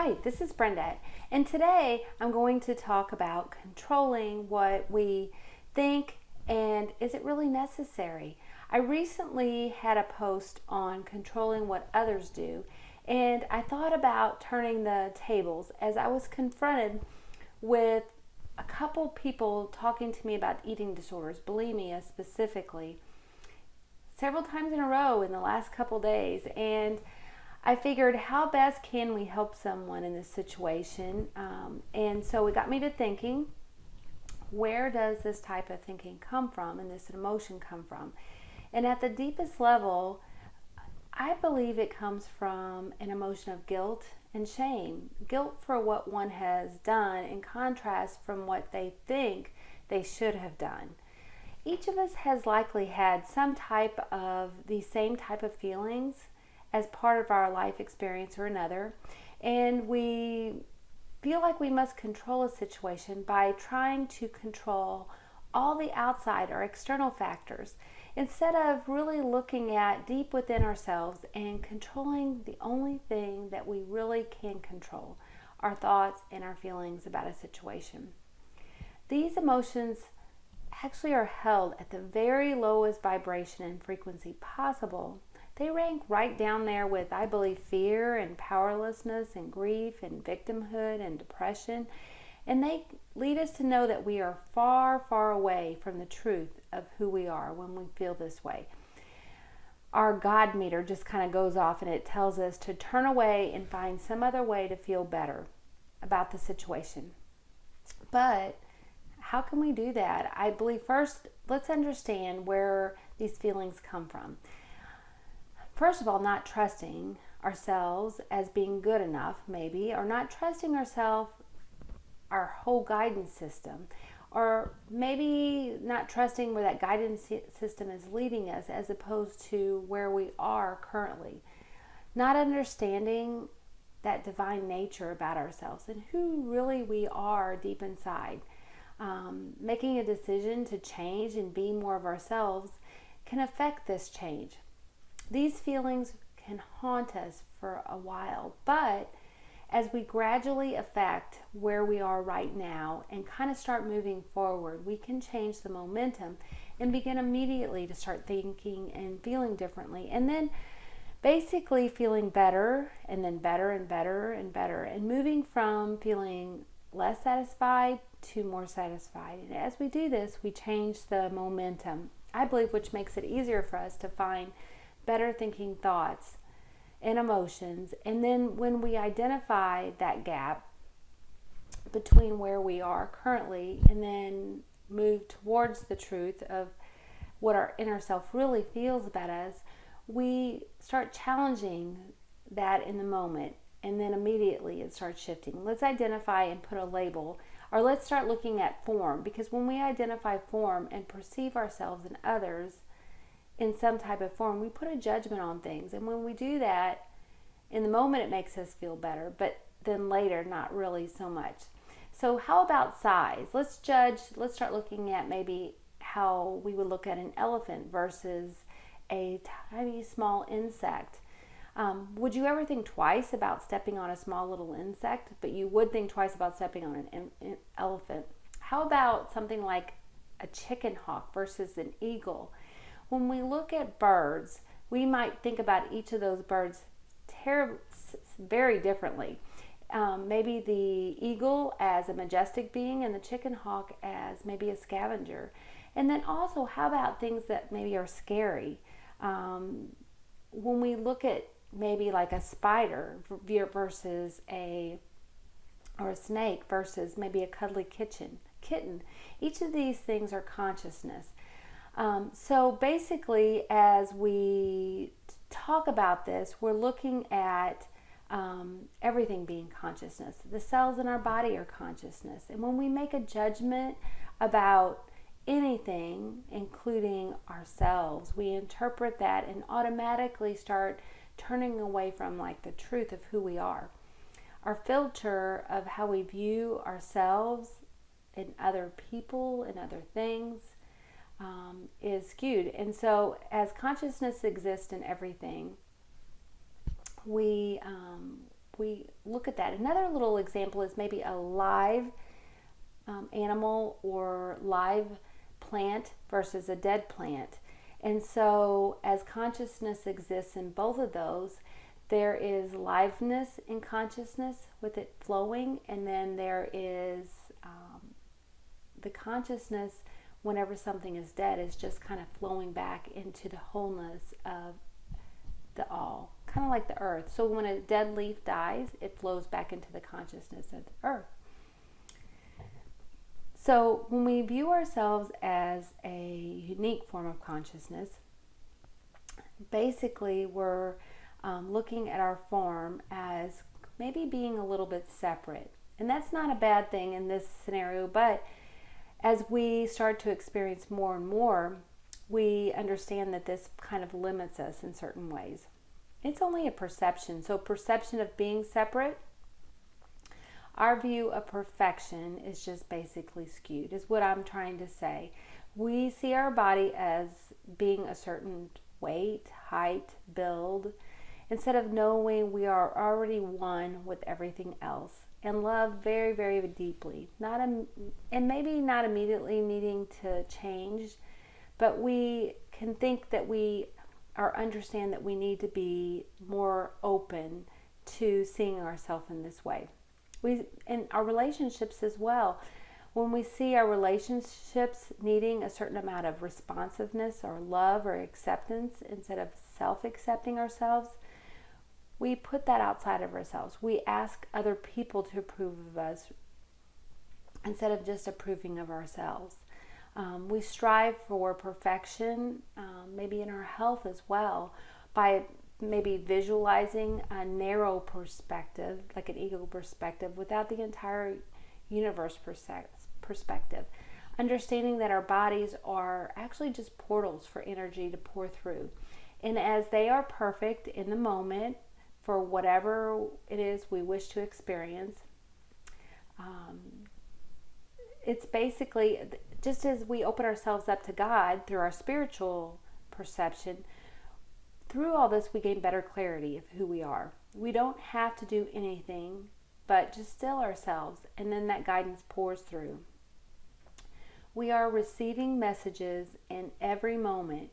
Hi, this is Brenda, and today I'm going to talk about controlling what we think and is it really necessary? I recently had a post on controlling what others do, and I thought about turning the tables as I was confronted with a couple people talking to me about eating disorders, bulimia specifically, several times in a row in the last couple days. And I figured, how best can we help someone in this situation? And so it got me to thinking, where does this type of thinking come from and this emotion come from? And at the deepest level, I believe it comes from an emotion of guilt and shame. Guilt for what one has done in contrast from what they think they should have done. Each of us has likely had some type of these same type of feelings as part of our life experience or another, and we feel like we must control a situation by trying to control all the outside or external factors instead of really looking at deep within ourselves and controlling the only thing that we really can control, our thoughts and our feelings about a situation. These emotions actually are held at the very lowest vibration and frequency possible. They rank right down there with, I believe, fear and powerlessness and grief and victimhood and depression. And they lead us to know that we are far, far away from the truth of who we are when we feel this way. Our God meter just kind of goes off and it tells us to turn away and find some other way to feel better about the situation. But how can we do that? I believe first, let's understand where these feelings come from. First of all, not trusting ourselves as being good enough, maybe, or not trusting ourselves, our whole guidance system, or maybe not trusting where that guidance system is leading us as opposed to where we are currently. Not understanding that divine nature about ourselves and who really we are deep inside. Making a decision to change and be more of ourselves can affect this change. These feelings can haunt us for a while, but as we gradually affect where we are right now and kind of start moving forward, we can change the momentum and begin immediately to start thinking and feeling differently. And then basically feeling better and then better and better and better, and moving from feeling less satisfied to more satisfied. And as we do this, we change the momentum, I believe, which makes it easier for us to find better thinking thoughts and emotions. And then when we identify that gap between where we are currently and then move towards the truth of what our inner self really feels about us, we start challenging that in the moment, and then immediately it starts shifting. Let's identify and put a label, or let's start looking at form, because when we identify form and perceive ourselves and others in some type of form, we put a judgment on things. And when we do that, in the moment it makes us feel better, but then later not really so much. So how about size? Let's start looking at maybe how we would look at an elephant versus a tiny small insect. Would you ever think twice about stepping on a small little insect, but you would think twice about stepping on an elephant? How about something like a chicken hawk versus an eagle? When we look at birds, we might think about each of those birds very differently. Maybe the eagle as a majestic being and the chicken hawk as maybe a scavenger. And then also, how about things that maybe are scary? When we look at maybe like a spider versus a snake versus maybe a cuddly kitten, each of these things are consciousness. So basically, as we talk about this, we're looking at everything being consciousness. The cells in our body are consciousness. And when we make a judgment about anything, including ourselves, we interpret that and automatically start turning away from like the truth of who we are. Our filter of how we view ourselves and other people and other things is skewed. And so as consciousness exists in everything, we we look at that. Another little example is maybe a live animal or live plant versus a dead plant. And so as consciousness exists in both of those, there is liveness in consciousness with it flowing, and then there is the consciousness whenever something is dead is just kind of flowing back into the wholeness of the all, kind of like the earth. So when a dead leaf dies, it flows back into the consciousness of the earth. So when we view ourselves as a unique form of consciousness, basically we're looking at our form as maybe being a little bit separate. And that's not a bad thing in this scenario, but as we start to experience more and more, we understand that this kind of limits us in certain ways. It's only a perception. So perception of being separate, our view of perfection is just basically skewed, is what I'm trying to say. We see our body as being a certain weight, height, build, instead of knowing we are already one with everything else and love very, very deeply. And maybe not immediately needing to change, but we can think that we understand that we need to be more open to seeing ourselves in this way. In our relationships as well, when we see our relationships needing a certain amount of responsiveness or love or acceptance instead of self-accepting ourselves, we put that outside of ourselves. We ask other people to approve of us instead of just approving of ourselves. We strive for perfection, maybe in our health as well, by maybe visualizing a narrow perspective, like an ego perspective, without the entire universe perspective. Understanding that our bodies are actually just portals for energy to pour through. And as they are perfect in the moment for whatever it is we wish to experience, it's basically just as we open ourselves up to God through our spiritual perception. Through all this, we gain better clarity of who we are. We don't have to do anything but just still ourselves, and then that guidance pours through. We are receiving messages in every moment.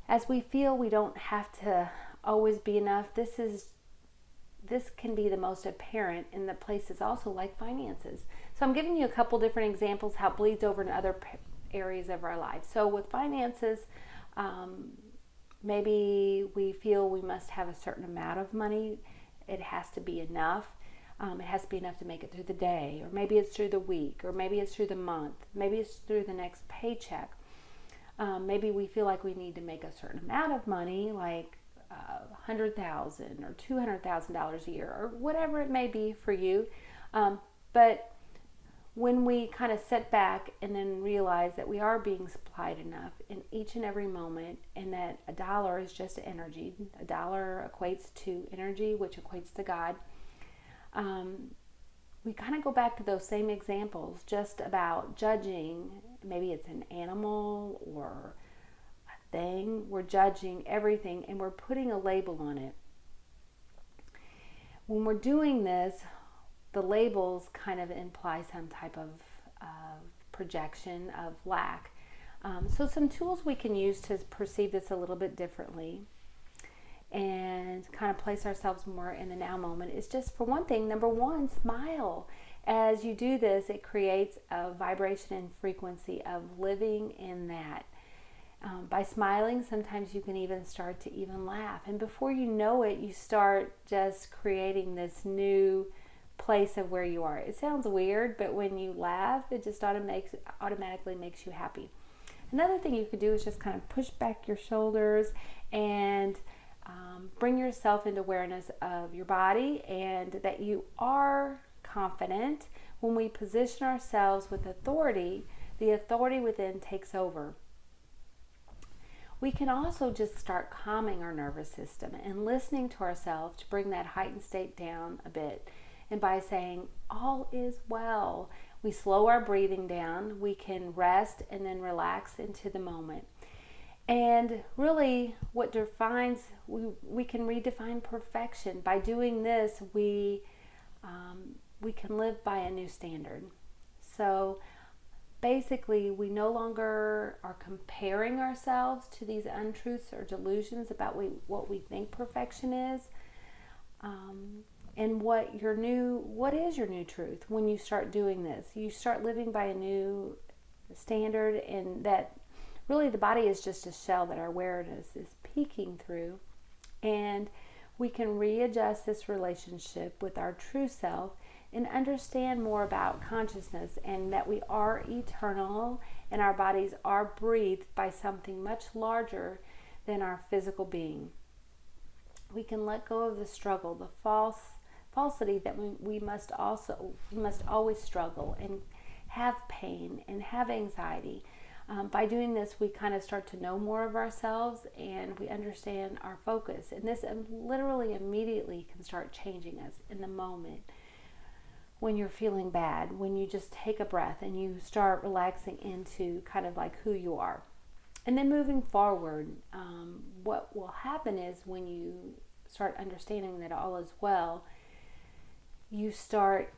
As we feel we don't have to always be enough, this can be the most apparent in the places also like finances. So I'm giving you a couple different examples how it bleeds over in other areas of our life. So with finances, maybe we feel we must have a certain amount of money. It has to be enough. It has to be enough to make it through the day, or maybe it's through the week, or maybe it's through the month, maybe it's through the next paycheck. Maybe we feel like we need to make a certain amount of money, like $100,000 or $200,000 a year, or whatever it may be for you. But when we kind of sit back and then realize that we are being supplied enough in each and every moment, and that a dollar is just energy, a dollar equates to energy, which equates to God, we kind of go back to those same examples just about judging. Maybe it's an animal or a thing. We're judging everything and we're putting a label on it. When we're doing this, the labels kind of imply some type of projection of lack. So some tools we can use to perceive this a little bit differently and kind of place ourselves more in the now moment is just, for one thing, number one, smile. As you do this, it creates a vibration and frequency of living in that. By smiling, sometimes you can even start to even laugh. And before you know it, you start just creating this new place of where you are. It sounds weird, but when you laugh, it just automatically makes you happy. Another thing you could do is just kind of push back your shoulders and bring yourself into awareness of your body, and that you are confident. When we position ourselves with authority, the authority within takes over. We can also just start calming our nervous system and listening to ourselves to bring that heightened state down a bit. And by saying, all is well, we slow our breathing down, we can rest and then relax into the moment. And really, what defines, we can redefine perfection. By doing this, we can live by a new standard. So basically, we no longer are comparing ourselves to these untruths or delusions about what we think perfection is. And what is your new truth when you start doing this? You start living by a new standard, and that really the body is just a shell that our awareness is peeking through. And we can readjust this relationship with our true self and understand more about consciousness, and that we are eternal and our bodies are breathed by something much larger than our physical being. We can let go of the struggle, the falsity that we must always struggle and have pain and have anxiety. By doing this, we kind of start to know more of ourselves, and we understand our focus. And this literally immediately can start changing us in the moment. When you're feeling bad, when you just take a breath and you start relaxing into kind of like who you are. And then moving forward, what will happen is when you start understanding that all is well, you start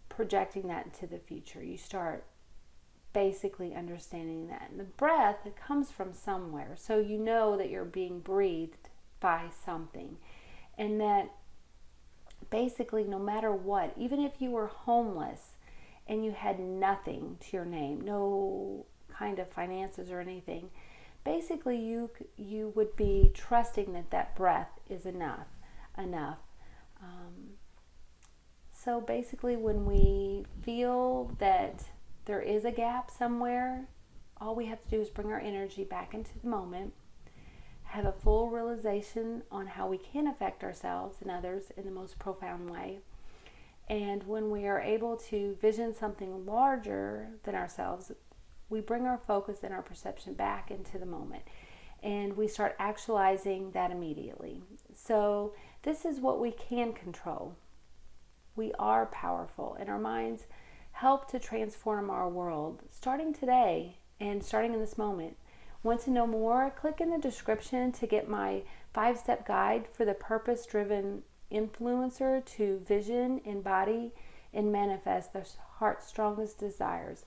projecting that into the future. You start basically understanding that. And the breath, it comes from somewhere. So you know that you're being breathed by something. And that basically, no matter what, even if you were homeless and you had nothing to your name, no kind of finances or anything, basically you would be trusting that breath is enough. So basically, when we feel that there is a gap somewhere, all we have to do is bring our energy back into the moment, have a full realization on how we can affect ourselves and others in the most profound way. And when we are able to vision something larger than ourselves, we bring our focus and our perception back into the moment, and we start actualizing that immediately. So this is what we can control. We are powerful, and our minds help to transform our world starting today and starting in this moment. Want to know more? Click in the description to get my 5-step guide for the purpose-driven influencer to vision, embody, and manifest their heart's strongest desires.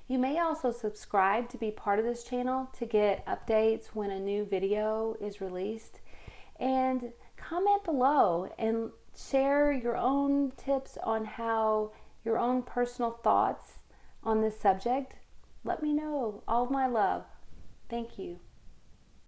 You may also subscribe to be part of this channel to get updates when a new video is released. And comment below and share your own tips on how your own personal thoughts on this subject. Let me know. All my love. Thank you.